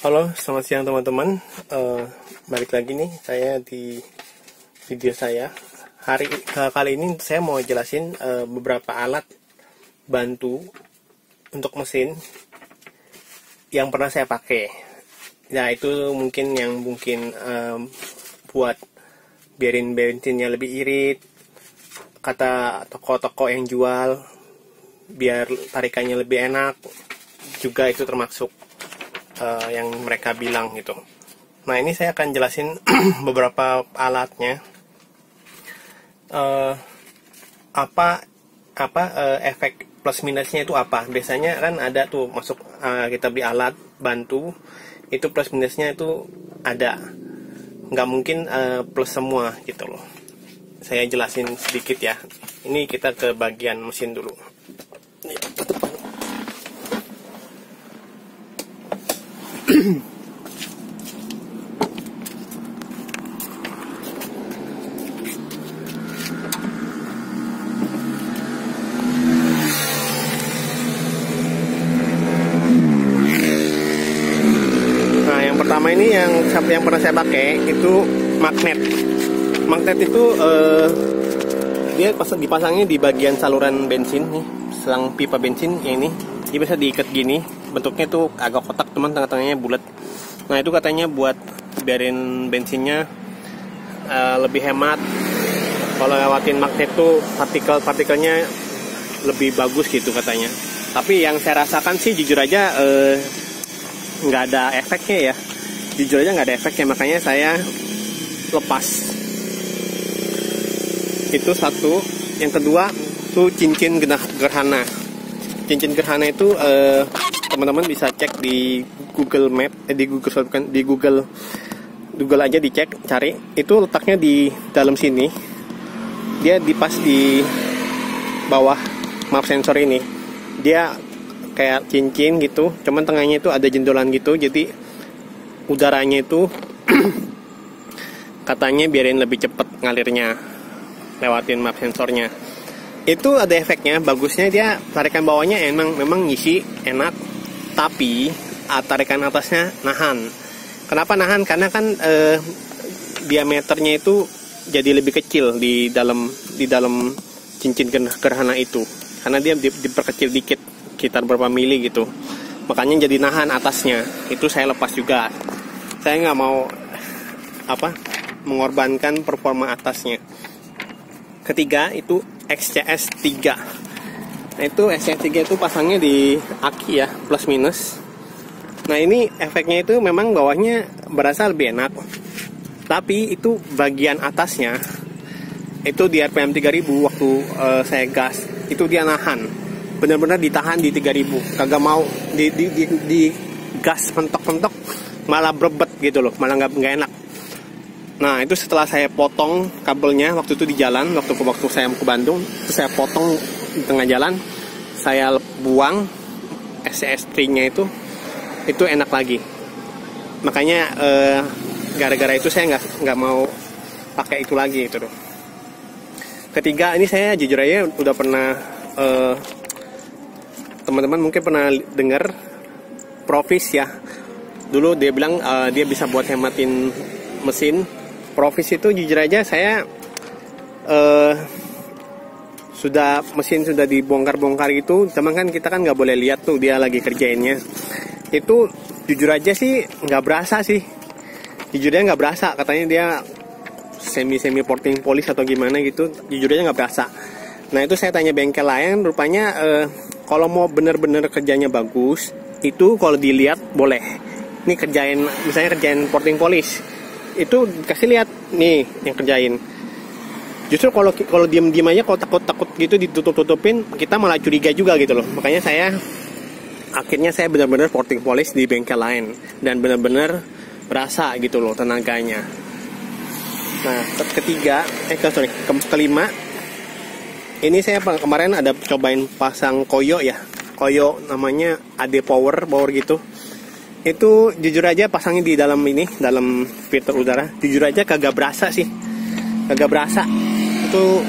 Halo, selamat siang teman-teman. Balik lagi nih saya di video saya. Kali ini saya mau jelasin beberapa alat bantu untuk mesin yang pernah saya pakai. Nah, itu mungkin buat biarin bensinnya lebih irit. Kata toko-toko yang jual biar tarikannya lebih enak. Juga itu termasuk yang mereka bilang gitu. Nah, ini saya akan jelasin beberapa alatnya. Efek plus minusnya itu apa? Biasanya kan ada tuh masuk kita beli alat bantu, itu plus minusnya itu ada. Nggak mungkin plus semua gitu loh. Saya jelasin sedikit ya. Ini kita ke bagian mesin dulu. Nah, yang pertama ini yang pernah saya pakai itu magnet. Magnet itu dia dipasangnya di bagian saluran bensin nih, selang pipa bensin yang ini. Dia bisa diikat gini, bentuknya tuh agak kotak, teman, tengah-tengahnya bulat. Nah, itu katanya buat biarin bensinnya lebih hemat. Kalau lewatin magnet tuh partikelnya lebih bagus gitu katanya. Tapi yang saya rasakan sih jujur aja nggak ada efeknya ya. Jujur aja nggak ada efeknya, makanya saya lepas. Itu satu. Yang kedua tuh cincin gerhana. Cincin gerhana itu teman-teman bisa cek di Google Map, di Google aja dicek, cari. Itu letaknya di dalam sini. Dia dipas di bawah map sensor ini. Dia kayak cincin gitu, cuman tengahnya itu ada jendolan gitu, jadi udaranya itu katanya biarin lebih cepat ngalirnya lewatin map sensornya. Itu ada efeknya, bagusnya dia tarikan bawahnya memang ngisi enak, tapi tarikan atasnya nahan. Kenapa nahan? Karena kan diameternya itu jadi lebih kecil di dalam cincin gerhana itu, karena dia diperkecil dikit, sekitar berapa mili gitu, makanya jadi nahan atasnya. Itu saya lepas juga, saya nggak mau mengorbankan performa atasnya. Ketiga itu XCS 3. Nah, itu XCS 3 itu pasangnya di aki ya, plus minus. Nah, ini efeknya itu memang bawahnya berasa lebih enak, tapi itu bagian atasnya itu di RPM 3000 waktu saya gas, itu dia nahan, benar-benar ditahan di 3000, kagak mau di gas mentok-mentok, malah berebet gitu loh, malah nggak enak. Nah, itu setelah saya potong kabelnya waktu itu di jalan, waktu saya ke Bandung, itu saya potong di tengah jalan, saya buang SCS3-nya itu enak lagi. Makanya gara-gara itu saya nggak mau pakai itu lagi itu loh. Ketiga, ini saya jujur aja udah pernah, teman-teman mungkin pernah dengar Provis ya. Dulu dia bilang dia bisa buat hematin mesin. Provis itu jujur aja saya mesin sudah dibongkar-bongkar gitu, cuman kan kita kan nggak boleh lihat tuh dia lagi kerjainnya. Itu jujur aja sih nggak berasa sih, jujurnya nggak berasa, katanya dia semi porting polish atau gimana gitu, jujur aja nggak berasa. Nah, itu saya tanya bengkel lain, rupanya kalau mau bener-bener kerjanya bagus, itu kalau dilihat boleh. Ini misalnya kerjain porting polish, itu kasih lihat nih yang kerjain. Justru kalau diem aja, kalau takut gitu ditutup-tutupin, kita malah curiga juga gitu loh. Makanya akhirnya saya benar-benar porting polish di bengkel lain dan benar-benar berasa gitu loh tenaganya. Nah, kelima, ini saya kemarin ada cobain pasang koyo ya, koyo namanya AD Power gitu. Itu jujur aja pasangnya di dalam filter udara, jujur aja kagak berasa sih, kagak berasa. Itu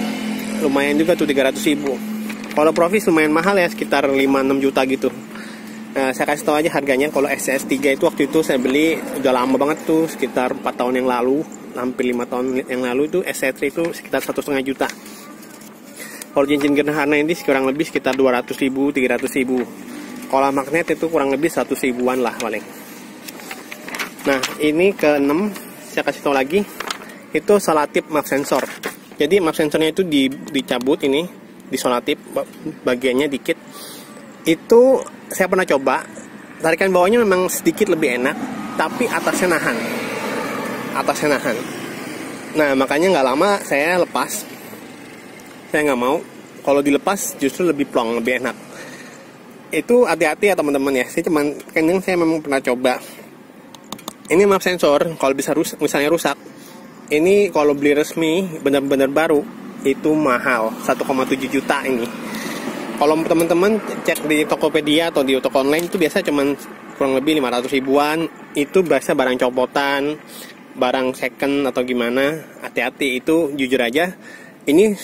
lumayan juga tuh 300.000. Kalau Provis lumayan mahal ya, sekitar 5-6 juta gitu. Saya kasih tahu aja harganya. Kalau SCS3 itu waktu itu saya beli udah lama banget tuh, sekitar 4 tahun yang lalu, hampir 5 tahun yang lalu itu SCS3 itu sekitar 1,5 juta. Kalau cincin gerhana ini kurang lebih sekitar 200.000, 300.000. Kalau magnet itu kurang lebih 100 ribuan lah paling. Nah, ini ke-6 saya kasih tahu lagi, itu solatip map sensor. Jadi map sensornya itu dicabut ini, disolatip bagiannya dikit. Itu saya pernah coba, tarikan bawahnya memang sedikit lebih enak, tapi atasnya nahan. Nah, makanya nggak lama saya lepas. Saya nggak mau, kalau dilepas justru lebih plong, lebih enak. Itu hati-hati ya teman-teman ya. Saya memang pernah coba. Ini map sensor, kalau bisa misalnya rusak, ini kalau beli resmi benar-benar baru itu mahal, 1,7 juta ini. Kalau teman-teman cek di Tokopedia atau di toko online itu biasa cuman kurang lebih 500 ribuan. Itu biasa barang copotan, barang second atau gimana. Hati-hati, itu jujur aja. Ini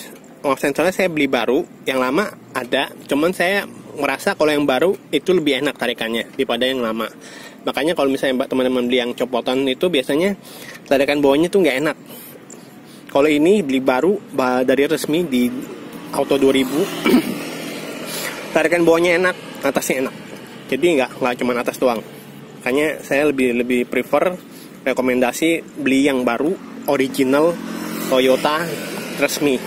map sensornya saya beli baru, yang lama ada, cuman saya merasa kalau yang baru itu lebih enak tarikannya daripada yang lama. Makanya kalau misalnya teman-teman beli yang copotan itu biasanya tarikan bawahnya tuh nggak enak. Kalau ini beli baru dari resmi di Auto 2000, tarikan bawahnya enak, atasnya enak. Jadi nggak cuma atas doang. Makanya saya lebih prefer, rekomendasi beli yang baru, original Toyota resmi.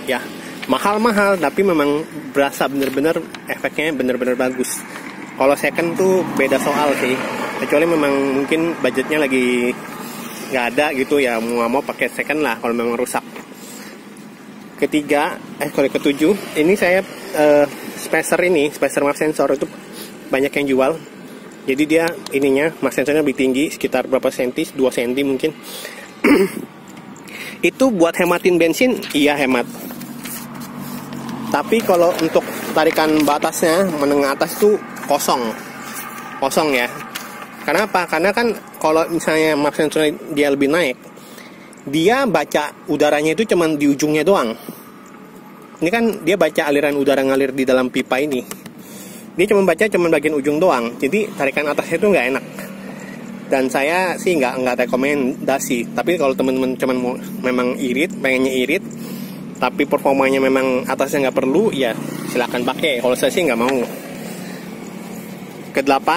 Ya, mahal tapi memang berasa bener-bener efeknya bener-bener bagus. Kalau second tuh beda soal sih, kecuali memang mungkin budgetnya lagi nggak ada gitu ya, mau pakai second lah kalau memang rusak. Kalau ketujuh, ini saya spacer map sensor itu banyak yang jual. Jadi dia ininya map sensornya lebih tinggi, sekitar berapa senti, 2 senti mungkin. Itu buat hematin bensin, iya hemat. Tapi kalau untuk tarikan batasnya menengah atas itu kosong ya. Kenapa? Karena kan kalau misalnya map sensornya dia lebih naik, dia baca udaranya itu cuman di ujungnya doang. Ini kan dia baca aliran udara ngalir di dalam pipa ini. Dia cuma baca bagian ujung doang. Jadi tarikan atasnya itu nggak enak. Dan saya sih nggak rekomendasi. Tapi kalau teman-teman cuman memang pengennya irit, tapi performanya memang atasnya nggak perlu, ya silakan pakai. Kalau saya sih nggak mau. Ke-8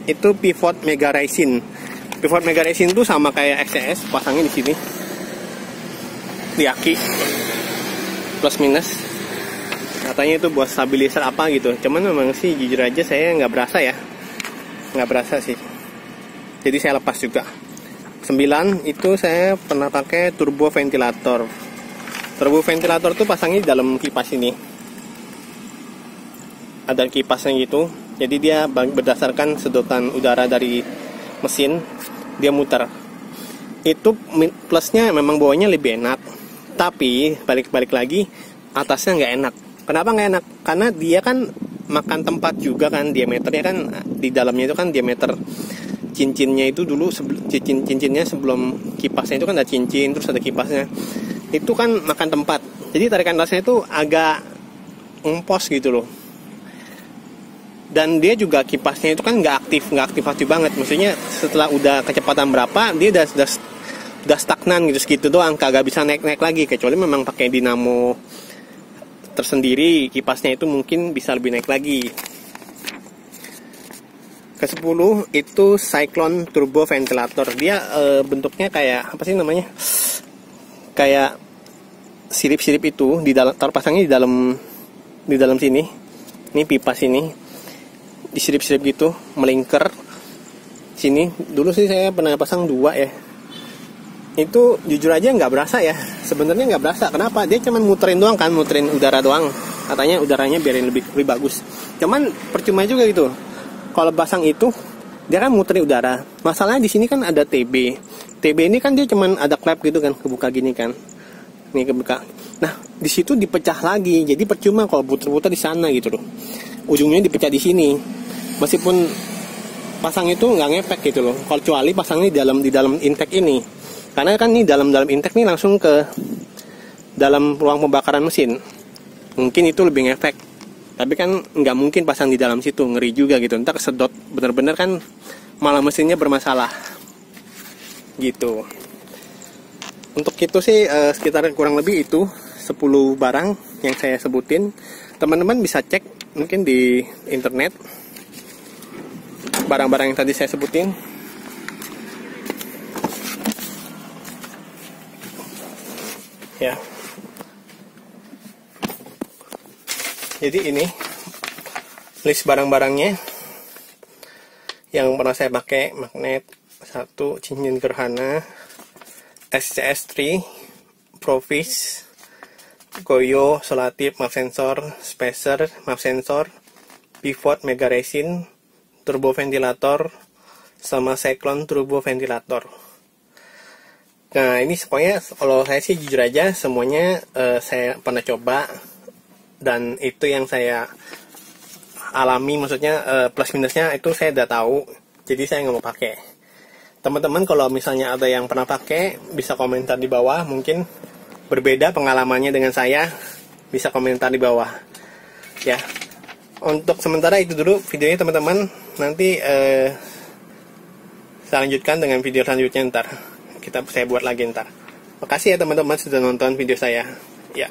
itu pivot mega resin. Pivot mega resin itu sama kayak XCS, pasangnya di sini, di aki, plus minus. Katanya itu buat stabilizer apa gitu. Cuman memang sih jujur aja saya nggak berasa sih. Jadi saya lepas juga. 9 itu saya pernah pakai turbo ventilator. Turbo ventilator tuh pasangnya di dalam kipas ini. Ada kipasnya gitu. Jadi dia berdasarkan sedotan udara dari mesin, dia muter. Itu plusnya memang bawahnya lebih enak. Tapi balik lagi atasnya nggak enak. Kenapa nggak enak? Karena dia kan makan tempat juga kan, diameternya kan di dalamnya itu kan diameter cincinnya itu dulu cincinnya sebelum kipasnya itu kan ada cincin, terus ada kipasnya. Itu kan makan tempat. Jadi tarikan atasnya itu agak ngempos gitu loh. Dan dia juga kipasnya itu kan nggak aktif banget. Maksudnya setelah udah kecepatan berapa, dia udah stagnan gitu, segitu doang, kagak bisa naik lagi. Kecuali memang pakai dinamo tersendiri, kipasnya itu mungkin bisa lebih naik lagi. Ke-10 itu Cyclone Turbo Ventilator. Dia bentuknya kayak apa sih namanya? Kayak sirip-sirip itu di dalam, pasangnya di dalam sini. Ini pipa sini. Disirip-sirip gitu, melingkar sini. Dulu sih saya pernah pasang 2 ya. Itu jujur aja nggak berasa ya. Sebenarnya nggak berasa. Kenapa? Dia cuman muterin doang kan, muterin udara doang. Katanya udaranya biarin lebih bagus. Cuman percuma juga gitu. Kalau pasang itu, dia kan muterin udara. Masalahnya di sini kan ada TB. TB ini kan dia cuman ada klep gitu kan, kebuka gini kan. Nih kebuka. Nah, di situ dipecah lagi. Jadi percuma kalau puter-puter di sana gitu loh. Ujungnya dipecah di sini. Meskipun pasang itu nggak ngepek gitu loh. Kecuali pasangnya di dalam intake ini. Karena kan ini dalam intake ini langsung ke dalam ruang pembakaran mesin. Mungkin itu lebih ngefek. Tapi kan nggak mungkin pasang di dalam situ, ngeri juga gitu. Ntar kesedot bener-bener kan malah mesinnya bermasalah gitu. Untuk itu sih sekitar kurang lebih itu 10 barang yang saya sebutin. Teman-teman bisa cek mungkin di internet barang-barang yang tadi saya sebutin. Ya. Jadi ini list barang-barangnya yang pernah saya pakai: magnet 1, cincin gerhana, SCS3, Provis, Goyo, Solatif, map sensor, spacer, map sensor, pivot, mega resin, turbo ventilator, sama cyclone turbo ventilator. Nah ini pokoknya kalau saya sih jujur aja semuanya saya pernah coba, dan itu yang saya alami, maksudnya plus minusnya itu saya udah tahu, jadi saya nggak mau pakai. Teman-teman kalau misalnya ada yang pernah pakai bisa komentar di bawah, mungkin berbeda pengalamannya dengan saya, bisa komentar di bawah ya. Untuk sementara itu dulu videonya teman-teman, nanti saya lanjutkan dengan video selanjutnya ntar. Saya buat lagi ntar. Makasih ya teman-teman sudah nonton video saya. Ya.